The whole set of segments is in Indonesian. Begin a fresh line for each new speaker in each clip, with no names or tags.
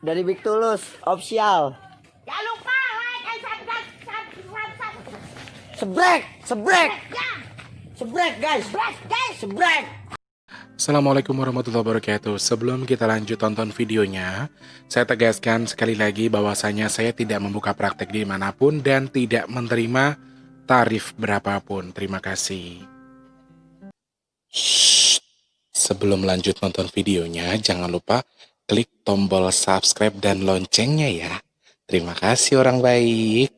dari Big Tulus official.
Jangan lupa like and subscribe.
Sebrek, sebrek,
Ya,
sebrek guys, sebrek.
Assalamualaikum warahmatullahi wabarakatuh. Sebelum kita lanjut tonton videonya, saya tegaskan sekali lagi bahwasanya saya tidak membuka praktek dimanapun dan tidak menerima tarif berapapun. Terima kasih. Shh. Sebelum lanjut nonton videonya, jangan lupa klik tombol subscribe dan loncengnya ya. Terima kasih orang baik.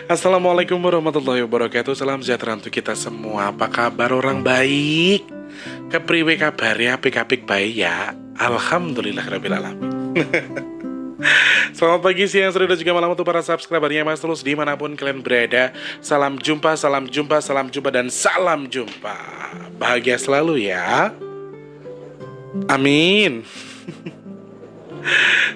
Assalamualaikum warahmatullahi wabarakatuh. Salam sejahtera untuk kita semua. Apa kabar orang baik? Kepriwe kabarnya? Apik-apik baik ya? Alhamdulillahirabbil alamin. Selamat pagi, siang, sore, dan juga malam untuk para subscribernya Mas Tulus dimanapun kalian berada. Salam jumpa, salam jumpa, salam jumpa, dan salam jumpa. Bahagia selalu ya. Amin.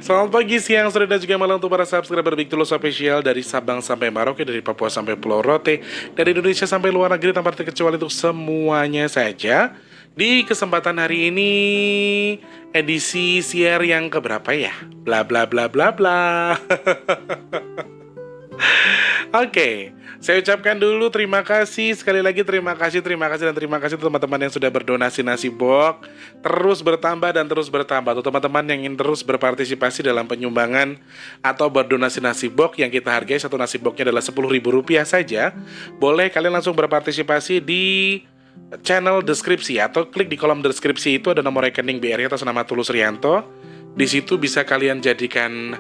Selamat pagi, siang, sore, dan juga malam untuk para subscriber Big Tulus Official dari Sabang sampai Merauke, dari Papua sampai Pulau Rote, dari Indonesia sampai luar negeri tanpa terkecuali untuk semuanya saja. Di kesempatan hari ini edisi siar yang keberapa ya? Bla bla bla bla bla. Oke, saya ucapkan dulu terima kasih. Sekali lagi terima kasih teman-teman yang sudah berdonasi nasi box. Terus bertambah dan terus bertambah. Untuk teman-teman yang ingin terus berpartisipasi dalam penyumbangan atau berdonasi nasi box yang kita hargai satu nasi boxnya adalah Rp10.000 saja, boleh kalian langsung berpartisipasi di channel deskripsi atau klik di kolom deskripsi. Itu ada nomor rekening BRI atas nama Tulus Rianto. Di situ bisa kalian jadikan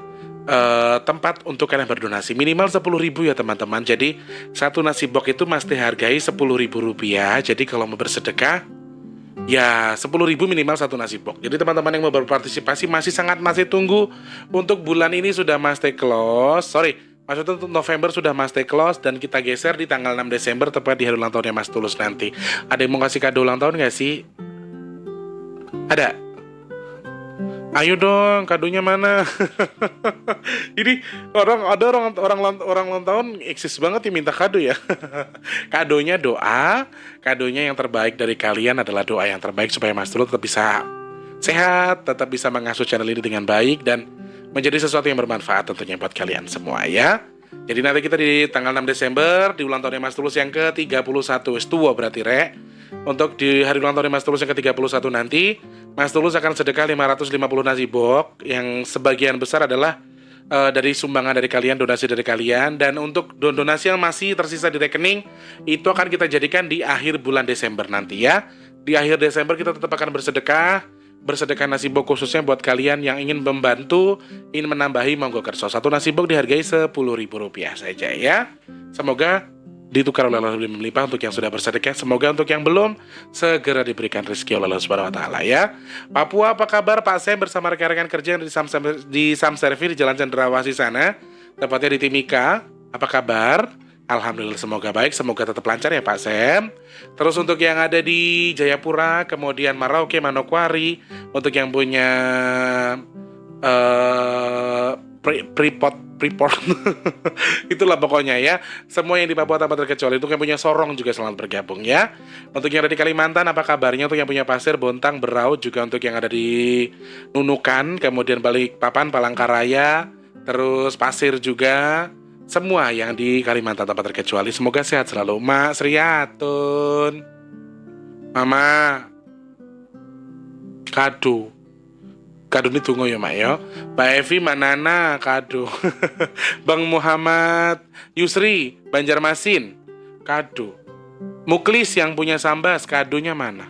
tempat untuk kalian berdonasi minimal Rp10.000 ya teman-teman. Jadi satu nasi box itu mesti hargai Rp10.000. Jadi kalau mau bersedekah ya Rp10.000 minimal satu nasi box. Jadi teman-teman yang mau berpartisipasi masih tunggu. Untuk bulan ini sudah mesti close. Maksudnya untuk November sudah mesti close. Dan kita geser di tanggal 6 Desember tepat di hari ulang tahunnya Mas Tulus nanti. Ada yang mau kasih kado ulang tahun gak sih? Ada? Ayo dong, kadonya mana? Ini orang ulang tahun eksis banget nih minta kado ya. Kadonya doa, kadonya yang terbaik dari kalian adalah doa yang terbaik supaya Mas Tulus tetap bisa sehat, tetap bisa mengasuh channel ini dengan baik dan menjadi sesuatu yang bermanfaat tentunya buat kalian semua ya. Jadi nanti kita di tanggal 6 Desember di ulang tahunnya Mas Tulus yang ke-31 tua berarti Rek. Untuk di hari ulang tahunnya Mas Tulus yang ke-31 nanti Mas Tulus akan sedekah 550 nasi box yang sebagian besar adalah dari sumbangan dari kalian, donasi dari kalian. Dan untuk donasi yang masih tersisa di rekening itu akan kita jadikan di akhir bulan Desember nanti ya. Di akhir Desember kita tetap akan bersedekah nasi box khususnya buat kalian yang ingin membantu, ingin menambahi monggo kerso. Satu nasi box dihargai Rp10.000 saja ya. Semoga ditukar oleh Allah lebih melimpah untuk yang sudah bersedekah. Semoga untuk yang belum segera diberikan rezeki oleh Allah Subhanahu wa taala ya. Papua apa kabar Pak Sem bersama rekan-rekan kerja di Samservi di Jalan Cendrawasih sana, tepatnya di Timika. Apa kabar? Alhamdulillah semoga baik, semoga tetap lancar ya Pak Sem. Terus untuk yang ada di Jayapura, kemudian Merauke, Manokwari, untuk yang punya Freeport itulah pokoknya ya. Semua yang di Papua tanpa terkecuali. Untuk yang punya Sorong juga selamat bergabung ya. Untuk yang ada di Kalimantan apa kabarnya? Untuk yang punya Pasir, Bontang, Berau, juga untuk yang ada di Nunukan, kemudian Balikpapan, Palangkaraya, terus Pasir juga. Semua yang di Kalimantan tanpa terkecuali semoga sehat selalu. Mak Sriatun, Mama kado ini tunggu ya Mak ya. Mbak Evi Manana kado. Bang Muhammad Yusri Banjarmasin kado. Muklis yang punya Sambas kadonya mana?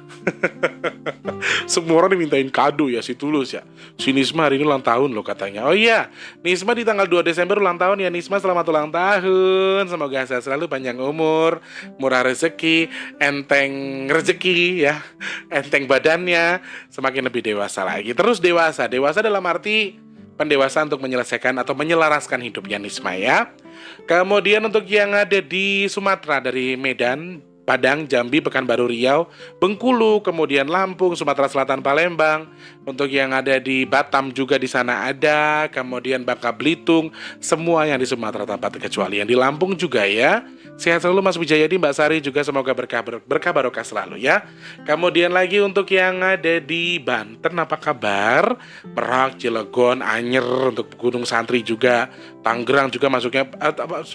Semua orang dimintain kado ya si Tulus ya. Si Nisma hari ini ulang tahun loh katanya. Oh iya, Nisma di tanggal 2 Desember ulang tahun ya. Nisma selamat ulang tahun. Semoga sehat selalu, panjang umur, murah rezeki, enteng rezeki ya. Enteng badannya, semakin lebih dewasa lagi. Terus dewasa dalam arti pendewasaan untuk menyelesaikan atau menyelaraskan hidupnya Nisma ya. Kemudian untuk yang ada di Sumatera dari Medan, Padang, Jambi, Pekanbaru, Riau, Bengkulu, kemudian Lampung, Sumatera Selatan, Palembang. Untuk yang ada di Batam juga di sana ada, kemudian Bangka Belitung, semua yang di Sumatera tanpa terkecuali. Yang di Lampung juga ya. Sehat selalu Mas Wijayadi, Mbak Sari juga semoga berkah barokah selalu ya. Kemudian lagi untuk yang ada di Banten apa kabar? Merak, Cilegon, Anyer untuk Gunung Santri juga, Tangerang juga masuknya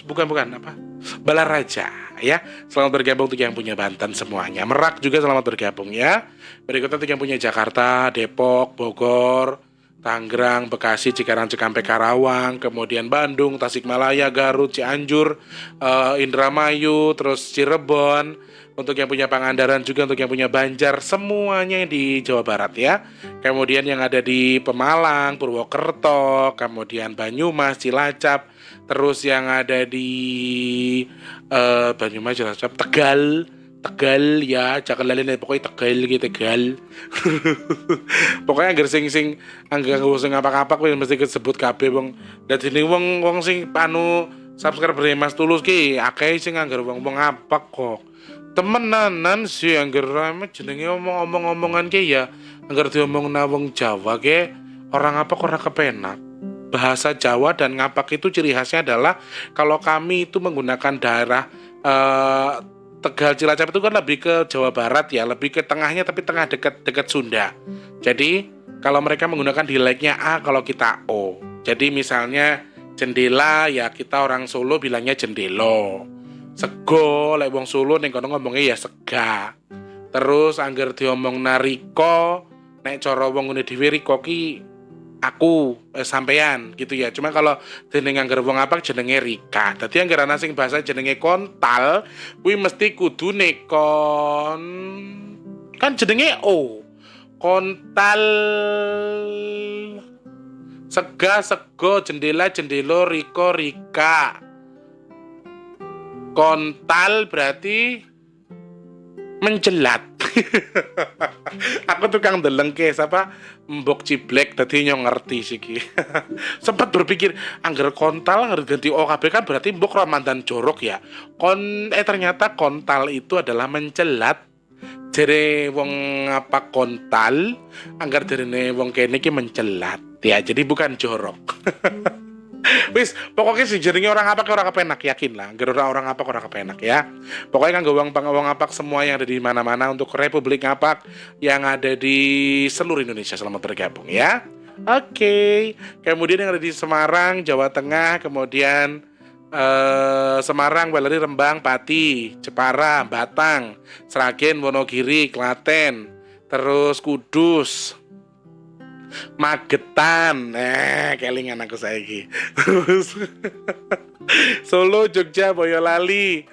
bukan apa? Balaraja ya. Selamat bergabung untuk yang punya Banten semuanya. Merak juga selamat bergabung ya. Berikutnya untuk yang punya Jakarta, Depok, Bogor, Tangerang, Bekasi, Cikarang, Cikampek, Karawang, kemudian Bandung, Tasikmalaya, Garut, Cianjur, Indramayu, terus Cirebon, untuk yang punya Pangandaran juga, untuk yang punya Banjar, semuanya di Jawa Barat ya. Kemudian yang ada di Pemalang, Purwokerto, kemudian Banyumas, Cilacap, terus yang ada di Banyumas, Cilacap, Tegal ya, jangan lalin pokoknya Tegal gitu, Tegal. Pokoknya anggar sing anggar sing apa-apa kuwi mesti disebut kabeh wong. Dadine wong sing panu subscriber Mas Tulus ki akeh sing anggar wong apa kok. Temenanan sih anggar rame jenenge omong-omongan ki ya anggar diomongna wong Jawa ki orang apa kok ora kepenak. Bahasa Jawa dan ngapak itu ciri khasnya adalah kalau kami itu menggunakan daerah Tegal Cilacap itu kan lebih ke Jawa Barat ya, lebih ke tengahnya tapi tengah dekat Sunda. Jadi kalau mereka menggunakan dialeknya A, kalau kita O. Jadi misalnya jendela ya kita orang Solo bilangnya jendelo. Sego lek wong Solo ning kono ngomongnya ya sega. Terus angger diomong nariko nek cara wong ngene dhewe riko ki aku sampean gitu ya. Cuma kalau jeneng anggar wong apa jenenge Rika. Dadi anggar ana sing bahasa jenenge kontal kuwi mesti kudune kan jenenge O. Kontal, sega sego, jendela jendelo, riko rika. Kontal berarti menjelat. Aku tukang deleng ke siapa mbok ciblek tadi nyong ngerti sih ki. Sempat berpikir angger kontal harus ganti OKB kan berarti mbok Ramadan jorok ya. Ternyata kontal itu adalah mencelat. Jere wong apa kontal angger derene wong kene ki mencelat ya, jadi bukan jorok. Wis, pokoknya sih jenenge orang apa ke orang kepenak, yakin lah. Gerora orang apa ke orang kepenak ya. Pokoknya kan wong apak semua yang ada di mana-mana untuk Republik Ngapak yang ada di seluruh Indonesia selamat bergabung ya. Oke. Kemudian yang ada di Semarang, Jawa Tengah, kemudian Semarang, Weleri, Rembang, Pati, Jepara, Batang, Sragen, Wonogiri, Klaten, terus Kudus, Magetan, kelingan aku saiki. Terus Solo, Jogja, Boyolali,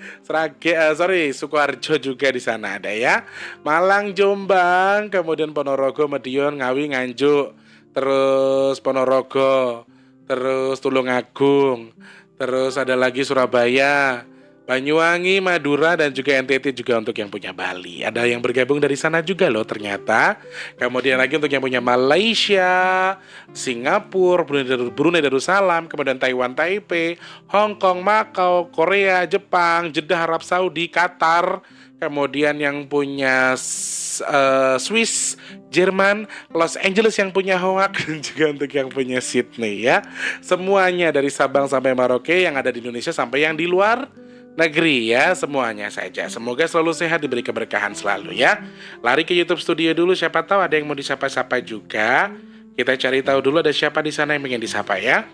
Sukoharjo juga di sana ada ya. Malang, Jombang, kemudian Ponorogo, Madiun, Ngawi, Nganjuk, terus Ponorogo, terus Tulungagung, terus ada lagi Surabaya, Banyuwangi, Madura, dan juga NTT juga untuk yang punya Bali. Ada yang bergabung dari sana juga loh ternyata. Kemudian lagi untuk yang punya Malaysia, Singapura, Brunei Darussalam, kemudian Taiwan, Taipei, Hong Kong, Makau, Korea, Jepang, Jeddah, Arab Saudi, Qatar. Kemudian yang punya Swiss, Jerman, Los Angeles yang punya Hoak, dan juga untuk yang punya Sydney ya. Semuanya dari Sabang sampai Merauke, yang ada di Indonesia sampai yang di luar negeri ya, semuanya saja. Semoga selalu sehat, diberi keberkahan selalu ya. Lari ke YouTube Studio dulu, siapa tahu ada yang mau disapa-sapa juga. Kita cari tahu dulu ada siapa di sana yang ingin disapa ya.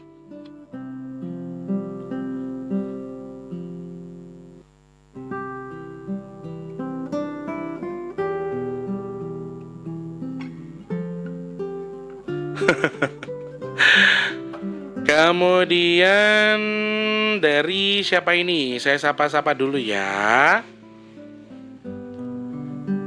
Kemudian dari siapa ini? Saya sapa-sapa dulu ya.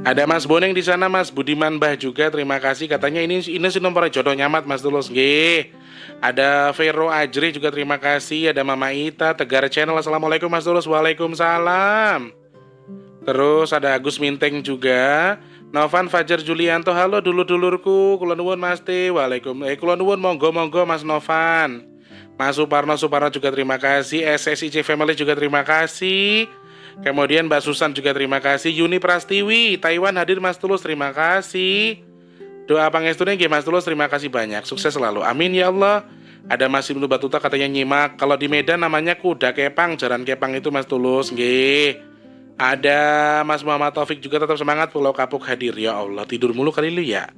Ada Mas Boneng di sana, Mas Budiman Bah juga, terima kasih. Katanya ini sih nomor jodoh nyamat Mas Tulus nggih. Ada Vero Ajri juga terima kasih. Ada Mama Ita Tegar Channel, assalamualaikum Mas Tulus. Waalaikumsalam. Terus ada Agus Minteng juga. Novan Fajar Julianto, halo dulur-dulurku, kula nuwun Mas T. Kula nuwun monggo Mas Novan. Mas Suparno juga terima kasih. SSIC Family juga terima kasih. Kemudian Mbak Susan juga terima kasih. Yuni Prastiwi, Taiwan hadir Mas Tulus, terima kasih. Doa pangestune nggih Mas Tulus, terima kasih banyak. Sukses selalu. Amin ya Allah. Ada Mas Ibnu Batuta katanya nyimak. Kalau di Medan namanya kuda kepang, jaran kepang itu Mas Tulus, nggih. Ada Mas Muhammad Taufik juga tetap semangat, Pulau Kapuk hadir. Ya Allah, tidur mulu kali lu ya.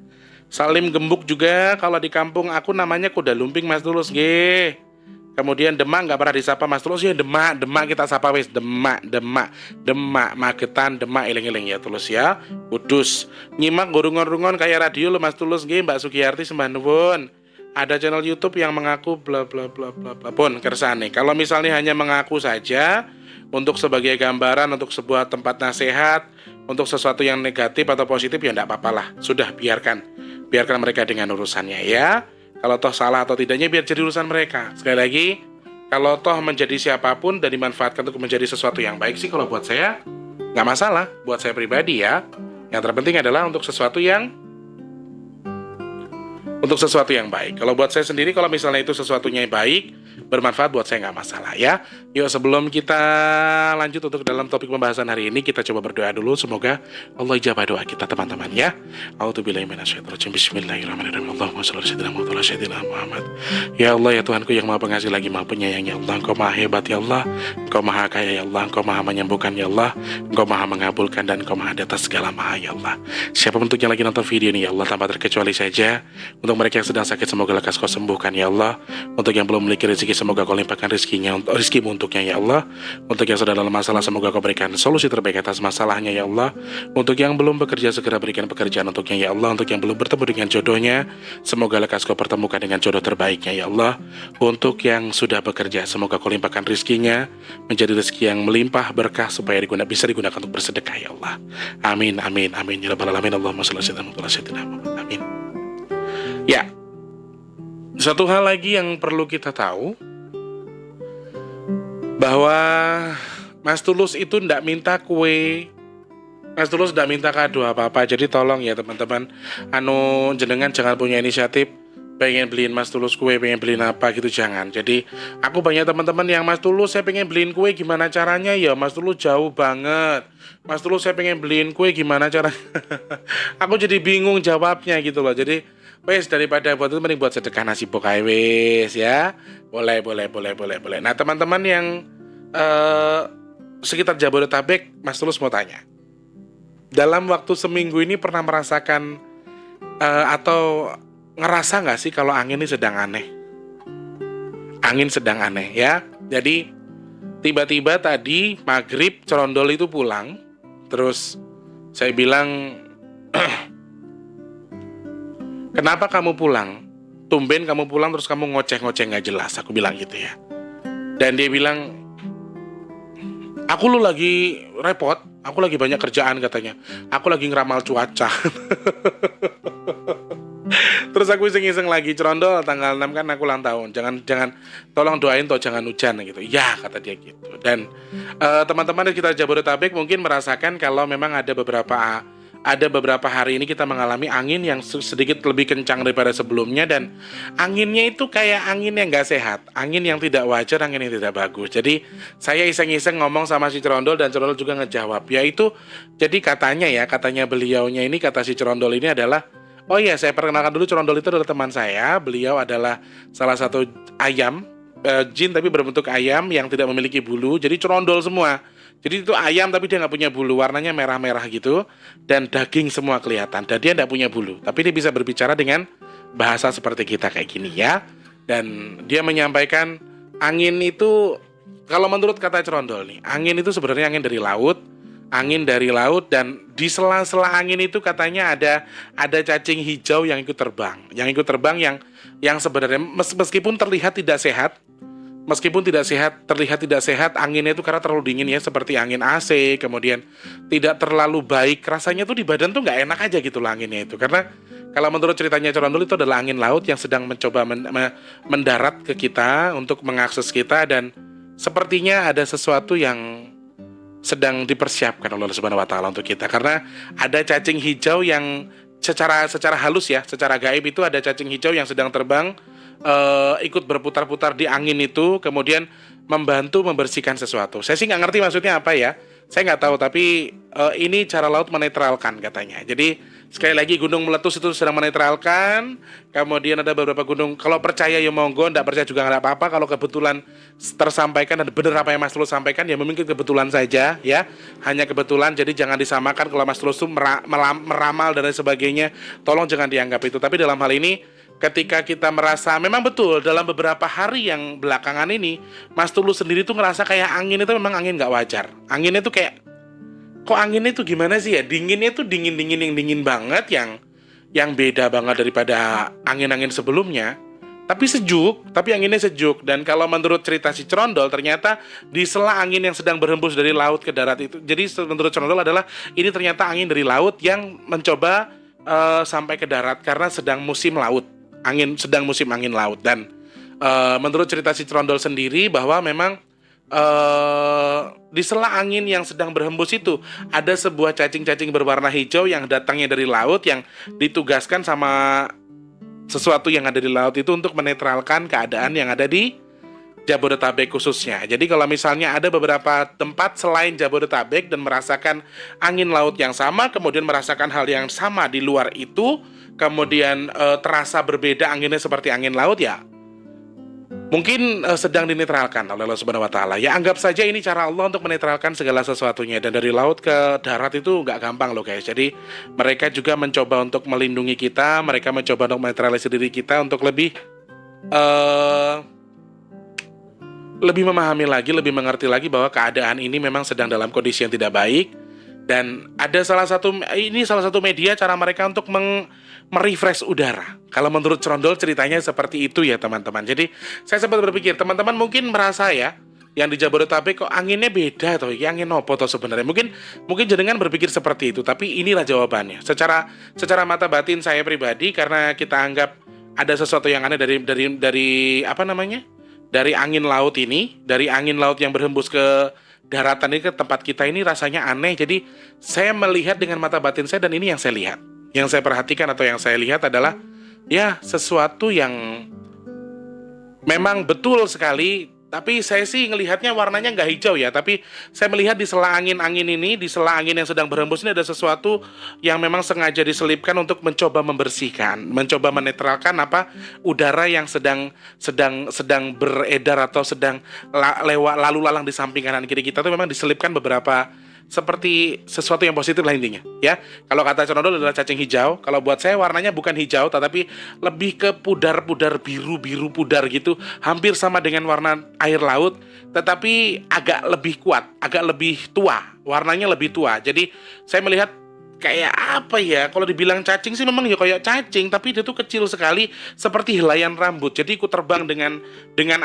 Salim Gembuk juga, kalau di kampung aku namanya kuda lumping Mas Tulus, nggih. Kemudian Demak nggak pernah disapa Mas Tulus ya. Demak kita sapa wis. Demak Magetan, Demak eling-eling ya Tulus ya. Kudus nyimak gurungan-rungon kayak radio lo Mas Tulus, nggih. Mbak Sugiyarti sembah nuwun. Ada channel YouTube yang mengaku bla bla bla bla bla pun kersane. Kalau misalnya hanya mengaku saja untuk sebagai gambaran, untuk sebuah tempat nasihat, untuk sesuatu yang negatif atau positif ya enggak apa-apalah. Sudah biarkan mereka dengan urusannya ya. Kalau toh salah atau tidaknya biar jadi urusan mereka. Sekali lagi, kalau toh menjadi siapapun dan dimanfaatkan untuk menjadi sesuatu yang baik sih kalau buat saya nggak masalah. Buat saya pribadi ya. Yang terpenting adalah untuk sesuatu yang baik. Kalau buat saya sendiri, kalau misalnya itu sesuatunya baik, bermanfaat buat saya nggak masalah ya. Yuk sebelum kita lanjut untuk dalam topik pembahasan hari ini, kita coba berdoa dulu. Semoga Allah ijabah doa kita teman-teman ya. A'udzubillahi minasyaitonirrajim. Bismillahirrahmanirrahim. Allahumma shalli ala sayyidina Muhammad. Ya Allah ya Tuhanku yang Maha Pengasih lagi Maha Penyayang ya Allah. Engkau Maha hebat ya Allah. Engkau Maha kaya ya Allah. Engkau Maha menyembuhkan ya Allah. Engkau Maha mengabulkan dan Engkau Maha di atas segala Maha ya Allah. Siapa bentuknya lagi nonton video ini ya Allah, tanpa terkecuali saja. Untuk mereka yang sedang sakit, semoga lekas Kau sembuhkan ya Allah. Untuk yang belum memiliki rezeki, semoga Kau limpahkan rezekimu untuknya ya Allah. Untuk yang sedang dalam masalah, semoga Kau berikan solusi terbaik atas masalahnya ya Allah. Untuk yang belum bekerja, segera berikan pekerjaan untuknya ya Allah. Untuk yang belum bertemu dengan jodohnya, semoga lekas Kau pertemukan dengan jodoh terbaiknya ya Allah. Untuk yang sudah bekerja, semoga Kau limpahkan rezekinya menjadi rezeki yang melimpah berkah, supaya bisa digunakan untuk bersedekah ya Allah. Amin amin amin ya rabbal alamin. Allahumma shalli ala sayyidina Muhammad. Amin. Ya, satu hal lagi yang perlu kita tahu, bahwa Mas Tulus itu ndak minta kue, Mas Tulus ndak minta kado apa-apa. Jadi tolong ya teman-teman, jenengan jangan punya inisiatif pengen beliin Mas Tulus kue, pengen beliin apa gitu, jangan. Jadi aku banyak teman-teman yang Mas Tulus saya pengen beliin kue, gimana caranya ya Mas Tulus, jauh banget. Mas Tulus saya pengen beliin kue, gimana cara? Aku jadi bingung jawabnya gitu loh. Jadi wes, daripada buat itu mending buat sedekah nasi bokai wes ya. Boleh. Nah teman-teman yang sekitar Jabodetabek, Mas Tulus mau tanya, dalam waktu seminggu ini pernah merasakan atau ngerasa nggak sih kalau angin ini sedang aneh? Angin sedang aneh ya. Jadi tiba-tiba tadi maghrib Cerondol itu pulang. Terus saya bilang, kenapa kamu pulang? Tumben kamu pulang terus kamu ngoceh-ngoceh gak jelas. Aku bilang gitu ya. Dan dia bilang, aku lu lagi repot, aku lagi banyak kerjaan katanya. Aku lagi ngeramal cuaca. Terus aku iseng-iseng lagi, Cerondol tanggal 6 kan aku ulang tahun. Jangan tolong doain toh jangan hujan gitu. Ya, kata dia gitu. Dan teman-teman di sekitar Jabodetabek mungkin merasakan kalau memang ada beberapa hari ini kita mengalami angin yang sedikit lebih kencang daripada sebelumnya, dan anginnya itu kayak angin yang gak sehat, angin yang tidak wajar, angin yang tidak bagus. Jadi saya iseng-iseng ngomong sama si Cerondol dan Cerondol juga ngejawab, yaitu jadi katanya beliaunya ini, kata si Cerondol ini adalah, oh iya saya perkenalkan dulu, Cerondol itu adalah teman saya. Beliau adalah salah satu ayam, jin tapi berbentuk ayam yang tidak memiliki bulu, jadi cerondol semua. Jadi itu ayam tapi dia nggak punya bulu, warnanya merah-merah gitu, dan daging semua kelihatan. Dan dia nggak punya bulu, tapi dia bisa berbicara dengan bahasa seperti kita kayak gini ya. Dan dia menyampaikan angin itu, kalau menurut kata Cerondol nih, angin itu sebenarnya angin dari laut, dan di sela-sela angin itu katanya ada cacing hijau yang ikut terbang, yang sebenarnya meskipun terlihat tidak sehat. Terlihat tidak sehat anginnya itu karena terlalu dingin ya, seperti angin AC, kemudian tidak terlalu baik, rasanya tuh di badan tuh nggak enak aja gitu lah anginnya itu. Karena kalau menurut ceritanya Cerondol itu adalah angin laut yang sedang mencoba mendarat ke kita untuk mengakses kita, dan sepertinya ada sesuatu yang sedang dipersiapkan oleh Allah Subhanahu wa taala untuk kita. Karena ada cacing hijau yang secara halus ya, secara gaib itu ada cacing hijau yang sedang terbang, ikut berputar-putar di angin itu, kemudian membantu membersihkan sesuatu. Saya sih nggak ngerti maksudnya apa ya, saya nggak tahu, tapi ini cara laut menetralkan katanya. Jadi Sekali lagi, gunung meletus itu sedang menetralkan. Kemudian ada beberapa gunung, kalau percaya ya monggo, tidak percaya juga nggak apa-apa. Kalau kebetulan tersampaikan dan benar apa yang Mas Tulus sampaikan, ya mungkin kebetulan saja, ya, hanya kebetulan. Jadi jangan disamakan kalau Mas Tulus itu meramal dan lain sebagainya. Tolong jangan dianggap itu. Tapi dalam hal ini, ketika kita merasa memang betul dalam beberapa hari yang belakangan ini, Mas Tulus sendiri tuh ngerasa kayak angin itu memang angin nggak wajar. Anginnya tuh kayak, kok anginnya tuh gimana sih ya? Dinginnya tuh dingin-dingin yang dingin banget, yang beda banget daripada angin-angin sebelumnya. Tapi sejuk, tapi anginnya sejuk. Dan kalau menurut cerita si Cerondol, ternyata di sela angin yang sedang berhembus dari laut ke darat itu. Jadi menurut Cerondol adalah ini ternyata angin dari laut yang mencoba sampai ke darat karena sedang musim laut. Sedang musim angin laut. Dan menurut cerita si Cerondol sendiri bahwa memang di sela angin yang sedang berhembus itu ada sebuah cacing-cacing berwarna hijau yang datangnya dari laut, yang ditugaskan sama sesuatu yang ada di laut itu untuk menetralkan keadaan yang ada di Jabodetabek khususnya. Jadi kalau misalnya ada beberapa tempat selain Jabodetabek dan merasakan angin laut yang sama, kemudian merasakan hal yang sama di luar itu, kemudian terasa berbeda anginnya seperti angin laut, ya mungkin sedang dinetralkan oleh Allah Subhanahu wa Ta'ala. Ya, anggap saja ini cara Allah untuk menetralkan segala sesuatunya. Dan dari laut ke darat itu nggak gampang loh guys. Jadi mereka juga mencoba untuk melindungi kita, mereka mencoba untuk menetralisir diri kita untuk lebih memahami lagi, lebih mengerti lagi bahwa keadaan ini memang sedang dalam kondisi yang tidak baik. Dan ada salah satu media cara mereka untuk merefresh udara. Kalau menurut Cerondol ceritanya seperti itu ya teman-teman. Jadi saya sempat berpikir, teman-teman mungkin merasa ya, yang di Jabodetabek kok anginnya beda atau angin nopo toh sebenarnya. Mungkin jenengan berpikir seperti itu, tapi inilah jawabannya. Secara mata batin saya pribadi, karena kita anggap ada sesuatu yang aneh dari apa namanya? Dari angin laut ini, dari angin laut yang berhembus ke daratan ini, ke tempat kita ini rasanya aneh. Jadi saya melihat dengan mata batin saya, dan ini yang saya lihat. Yang saya perhatikan atau yang saya lihat adalah ya sesuatu yang memang betul sekali. Tapi saya sih ngelihatnya warnanya nggak hijau ya. Tapi saya melihat di sela angin-angin ini, di sela angin yang sedang berhembus ini, ada sesuatu yang memang sengaja diselipkan untuk mencoba membersihkan, mencoba menetralkan udara yang sedang beredar atau sedang lalu lalang di samping kanan kiri kita. Itu memang diselipkan beberapa, seperti sesuatu yang positif lah intinya, ya. Kalau kata Cerondol adalah cacing hijau. Kalau buat saya warnanya bukan hijau, tetapi lebih ke pudar-pudar biru pudar gitu, hampir sama dengan warna air laut, tetapi agak lebih kuat, agak lebih tua, warnanya lebih tua. Jadi saya melihat kayak apa ya, kalau dibilang cacing sih memang ya kayak cacing, tapi dia tuh kecil sekali, seperti helaian rambut. Jadi ikut terbang dengan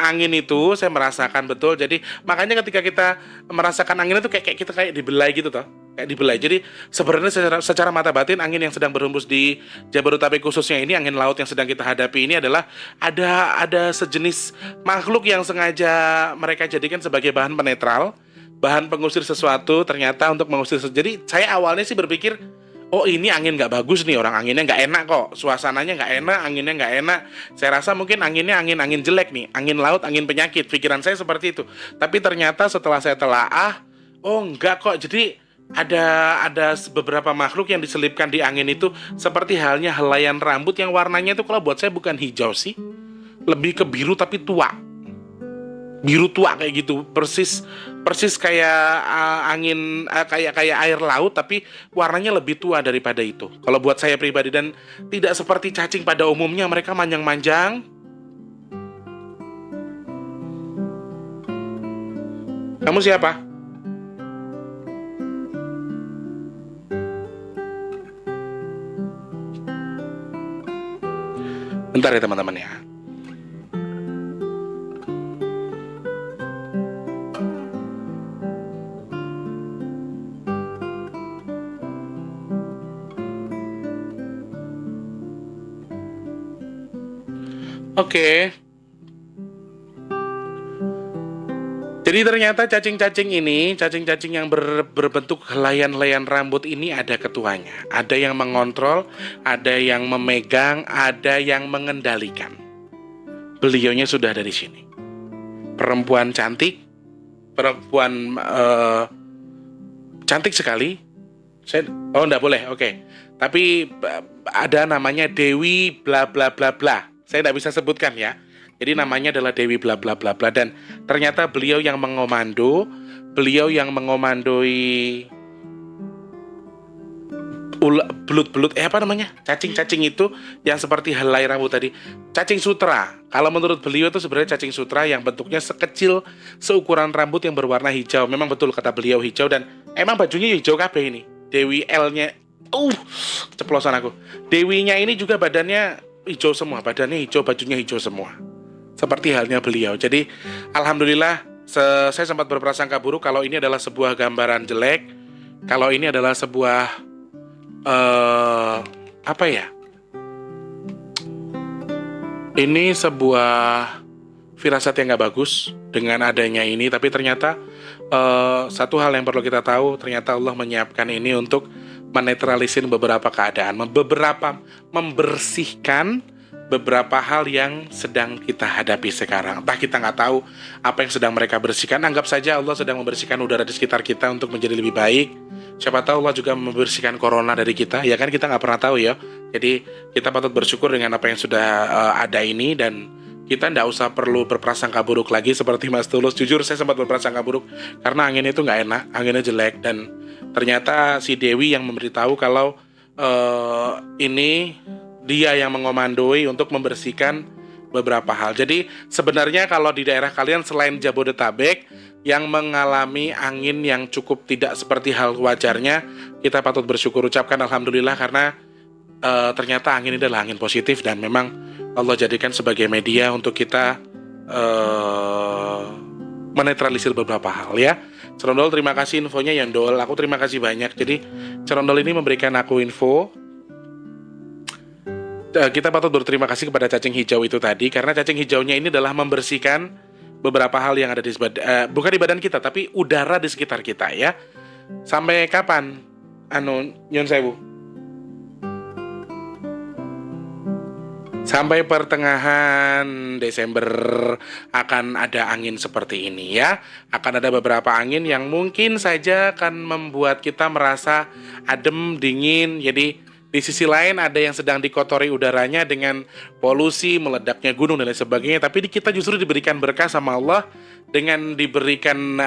angin itu, saya merasakan betul. Jadi makanya ketika kita merasakan angin itu kayak kita kayak dibelai gitu toh, kayak dibelai. Jadi sebenarnya secara mata batin, angin yang sedang berhembus di Jabodetabek khususnya ini, angin laut yang sedang kita hadapi ini adalah ada sejenis makhluk yang sengaja mereka jadikan sebagai bahan penetral, bahan pengusir sesuatu, ternyata untuk mengusir. Jadi saya awalnya sih berpikir, oh ini angin nggak bagus nih, orang anginnya nggak enak kok, suasananya nggak enak, anginnya nggak enak. Saya rasa mungkin anginnya angin jelek nih, angin laut, angin penyakit. Pikiran saya seperti itu. Tapi ternyata setelah saya telaah, oh enggak kok. Jadi ada beberapa makhluk yang diselipkan di angin itu, seperti halnya helaian rambut yang warnanya itu kalau buat saya bukan hijau sih, lebih ke biru tapi tua. Biru tua kayak gitu, persis kayak angin, kayak air laut, tapi warnanya lebih tua daripada itu. Kalau buat saya pribadi, dan tidak seperti cacing pada umumnya, mereka manjang-manjang. Kamu siapa? Bentar ya teman-teman ya. Oke. Jadi ternyata cacing-cacing yang berbentuk helaian-helaian rambut ini ada ketuanya. Ada yang mengontrol, ada yang memegang, ada yang mengendalikan. Beliaunya sudah ada di sini. Perempuan cantik, cantik sekali, Oh, enggak boleh. Oke. Tapi ada namanya Dewi bla bla bla bla. Saya enggak bisa sebutkan ya. Jadi namanya adalah Dewi bla bla bla bla, dan ternyata beliau yang mengomandoi belut-belut apa namanya? Cacing-cacing itu yang seperti helai rambut tadi. Cacing sutra. Kalau menurut beliau itu sebenarnya cacing sutra yang bentuknya sekecil seukuran rambut yang berwarna hijau. Memang betul kata beliau hijau, dan emang bajunya hijau kabeh ini. Dewi L-nya ceplosan aku. Dewinya ini juga badannya hijau semua, badannya hijau, bajunya hijau semua. Seperti halnya beliau. Jadi alhamdulillah saya sempat berprasangka buruk kalau ini adalah sebuah gambaran jelek. Kalau ini adalah sebuah apa ya? Ini sebuah firasat yang gak bagus dengan adanya ini, tapi ternyata satu hal yang perlu kita tahu, ternyata Allah menyiapkan ini untuk menetralisir beberapa keadaan, membersihkan beberapa hal yang sedang kita hadapi sekarang. Entah kita nggak tahu apa yang sedang mereka bersihkan. Anggap saja Allah sedang membersihkan udara di sekitar kita untuk menjadi lebih baik. Siapa tahu Allah juga membersihkan corona dari kita. Ya kan, kita nggak pernah tahu ya. Jadi kita patut bersyukur dengan apa yang sudah ada ini, dan kita nggak usah perlu berprasangka buruk lagi seperti Mas Tulus. Jujur saya sempat berprasangka buruk karena anginnya itu nggak enak, anginnya jelek, dan ternyata si Dewi yang memberitahu kalau ini dia yang mengomandoi untuk membersihkan beberapa hal. Jadi sebenarnya kalau di daerah kalian selain Jabodetabek yang mengalami angin yang cukup tidak seperti hal wajarnya, kita patut bersyukur, ucapkan alhamdulillah, karena ternyata angin ini adalah angin positif, dan memang Allah jadikan sebagai media untuk kita menetralisir beberapa hal ya. Cerondol, terima kasih infonya ya Ndol. Aku terima kasih banyak. Jadi Cerondol ini memberikan aku info. Kita patut berterima kasih kepada cacing hijau itu tadi, karena cacing hijaunya ini adalah membersihkan beberapa hal yang ada di bukan di badan kita, tapi udara di sekitar kita ya. Sampai kapan? Nyun sewu. Sampai pertengahan Desember akan ada angin seperti ini ya. Akan ada beberapa angin yang mungkin saja akan membuat kita merasa adem, dingin. Jadi di sisi lain ada yang sedang dikotori udaranya dengan polusi, meledaknya gunung dan lain sebagainya. Tapi kita justru diberikan berkah sama Allah dengan diberikan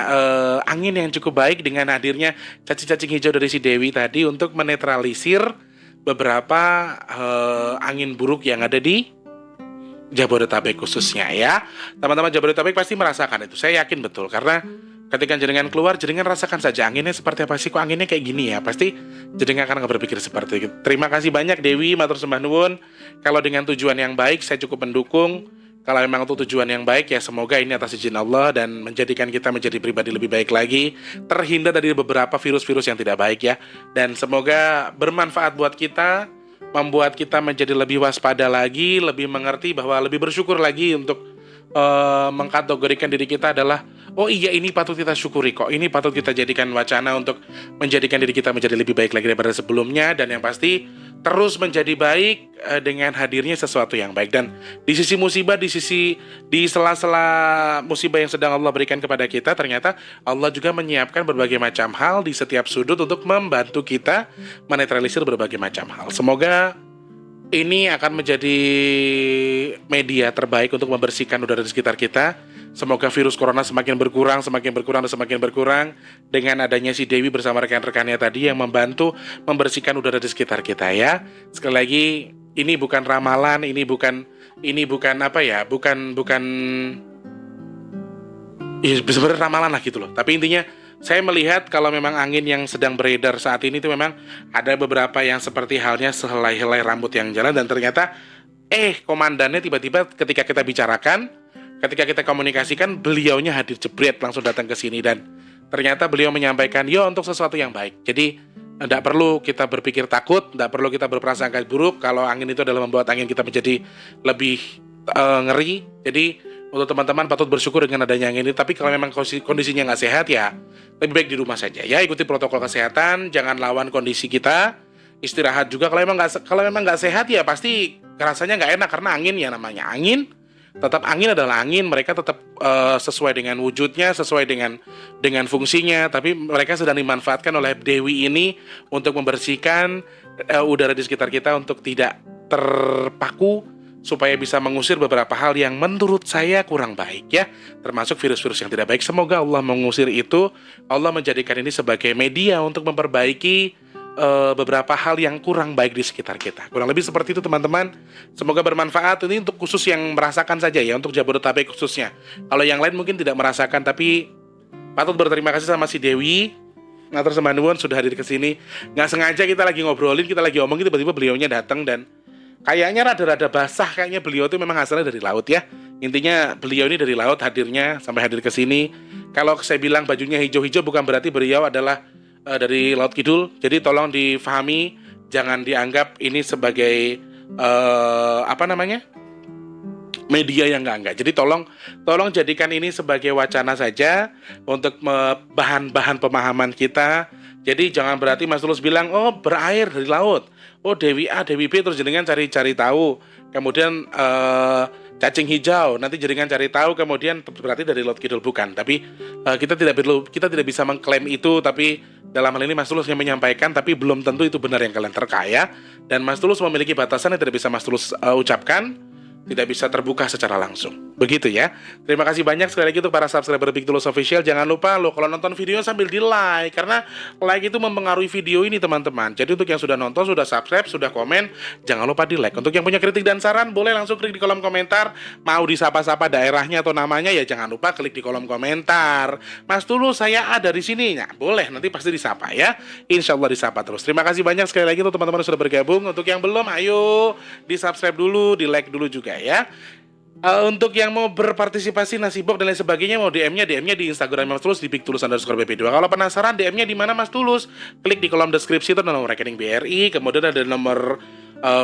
angin yang cukup baik dengan hadirnya cacing-cacing hijau dari si Dewi tadi untuk menetralisir beberapa angin buruk yang ada di Jabodetabek khususnya ya. Teman-teman Jabodetabek pasti merasakan itu. Saya yakin betul, karena ketika jenengan keluar, jenengan rasakan saja anginnya seperti apa sih, kok anginnya kayak gini ya. Pasti jenengan akan berpikir seperti itu. Terima kasih banyak Dewi, matur sembah nuwun. Kalau dengan tujuan yang baik, saya cukup mendukung. Kalau memang untuk tujuan yang baik, ya semoga ini atas izin Allah dan menjadikan kita menjadi pribadi lebih baik lagi, terhindar dari beberapa virus-virus yang tidak baik ya. Dan semoga bermanfaat buat kita, membuat kita menjadi lebih waspada lagi, lebih mengerti bahwa lebih bersyukur lagi untuk mengkategorikan diri kita adalah, oh iya ini patut kita syukuri kok, ini patut kita jadikan wacana untuk menjadikan diri kita menjadi lebih baik lagi daripada sebelumnya, dan yang pasti terus menjadi baik dengan hadirnya sesuatu yang baik. Dan di sisi musibah, di sela-sela musibah yang sedang Allah berikan kepada kita, ternyata Allah juga menyiapkan berbagai macam hal di setiap sudut untuk membantu kita menetralisir berbagai macam hal. Semoga ini akan menjadi media terbaik untuk membersihkan udara di sekitar kita. Semoga virus corona semakin berkurang dengan adanya si Dewi bersama rekan-rekannya tadi yang membantu membersihkan udara di sekitar kita ya. Sekali lagi, ini bukan ramalan, ini bukan apa ya, bukan ya sebenarnya ramalan lah gitu loh. Tapi intinya saya melihat kalau memang angin yang sedang beredar saat ini itu memang ada beberapa yang seperti halnya sehelai-helai rambut yang jalan, dan ternyata komandannya tiba-tiba ketika kita bicarakan, ketika kita komunikasikan, beliaunya hadir jebret langsung datang ke sini, dan ternyata beliau menyampaikan untuk sesuatu yang baik. Jadi tidak perlu kita berpikir takut, tidak perlu kita berprasangka buruk kalau angin itu adalah membuat angin kita menjadi lebih ngeri. Jadi untuk teman-teman patut bersyukur dengan adanya angin ini. Tapi kalau memang kondisinya nggak sehat, ya lebih baik di rumah saja ya. Ikuti protokol kesehatan, jangan lawan kondisi kita. Istirahat juga kalau memang nggak sehat, ya pasti rasanya nggak enak karena angin ya, namanya angin. Tetap angin adalah angin, mereka tetap sesuai dengan wujudnya, sesuai dengan fungsinya, tapi mereka sedang dimanfaatkan oleh Dewi ini untuk membersihkan udara di sekitar kita untuk tidak terpaku, supaya bisa mengusir beberapa hal yang menurut saya kurang baik ya, termasuk virus-virus yang tidak baik. Semoga Allah mengusir itu, Allah menjadikan ini sebagai media untuk memperbaiki beberapa hal yang kurang baik di sekitar kita. Kurang lebih seperti itu teman-teman. Semoga bermanfaat. Ini untuk khusus yang merasakan saja ya, untuk Jabodetabek khususnya. Kalau yang lain mungkin tidak merasakan, tapi patut berterima kasih sama si Dewi. Matur sembah nuwun sudah hadir ke sini. Nggak sengaja kita lagi ngobrolin, kita lagi omongin, tiba-tiba beliaunya datang dan kayaknya rada-rada basah, kayaknya beliau itu memang asalnya dari laut ya. Intinya beliau ini dari laut hadirnya, sampai hadir ke sini. Kalau saya bilang bajunya hijau-hijau bukan berarti beliau adalah dari Laut Kidul. Jadi tolong difahami, jangan dianggap ini sebagai media yang enggak. Jadi tolong jadikan ini sebagai wacana saja untuk bahan-bahan pemahaman kita. Jadi jangan berarti Mas Tulus bilang, oh berair dari laut, oh Dewi A, Dewi B, terus jenengan cari tahu, kemudian cacing hijau, nanti jenengan cari tahu, kemudian berarti dari Laut Kidul. Bukan. Tapi kita tidak bisa mengklaim itu. Tapi dalam hal ini Mas Tulus yang menyampaikan, tapi belum tentu itu benar yang kalian terkaya. Dan Mas Tulus memiliki batasan yang tidak bisa Mas Tulus ucapkan, tidak bisa terbuka secara langsung. Begitu ya. Terima kasih banyak sekali lagi untuk para subscriber Big Tulus Official. Jangan lupa lo kalau nonton video sambil di like, karena like itu mempengaruhi video ini teman-teman. Jadi untuk yang sudah nonton, sudah subscribe, sudah komen, jangan lupa di like. Untuk yang punya kritik dan saran, boleh langsung klik di kolom komentar. Mau disapa-sapa daerahnya atau namanya, ya jangan lupa klik di kolom komentar. Mas Tulus, saya ada di sini. Nah, boleh, nanti pasti disapa ya. Insya Allah disapa terus. Terima kasih banyak sekali lagi untuk teman-teman yang sudah bergabung. Untuk yang belum, ayo di subscribe dulu, di like dulu juga ya. Untuk yang mau berpartisipasi nasi box dan lain sebagainya, mau DM-nya di Instagram Mas Tulus di @bigtulus_bp2. Kalau penasaran DM-nya di mana Mas Tulus, klik di kolom deskripsi, itu nomor rekening BRI, kemudian ada nomor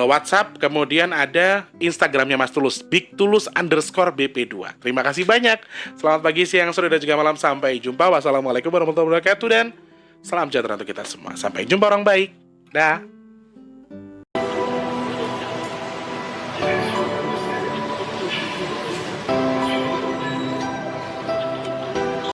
WhatsApp, kemudian ada Instagramnya Mas Tulus, bigtulus_bp2. Terima kasih banyak. Selamat pagi, siang, sore, dan juga malam. Sampai jumpa. Wassalamualaikum warahmatullahi wabarakatuh dan salam sejahtera untuk kita semua. Sampai jumpa orang baik. Dah.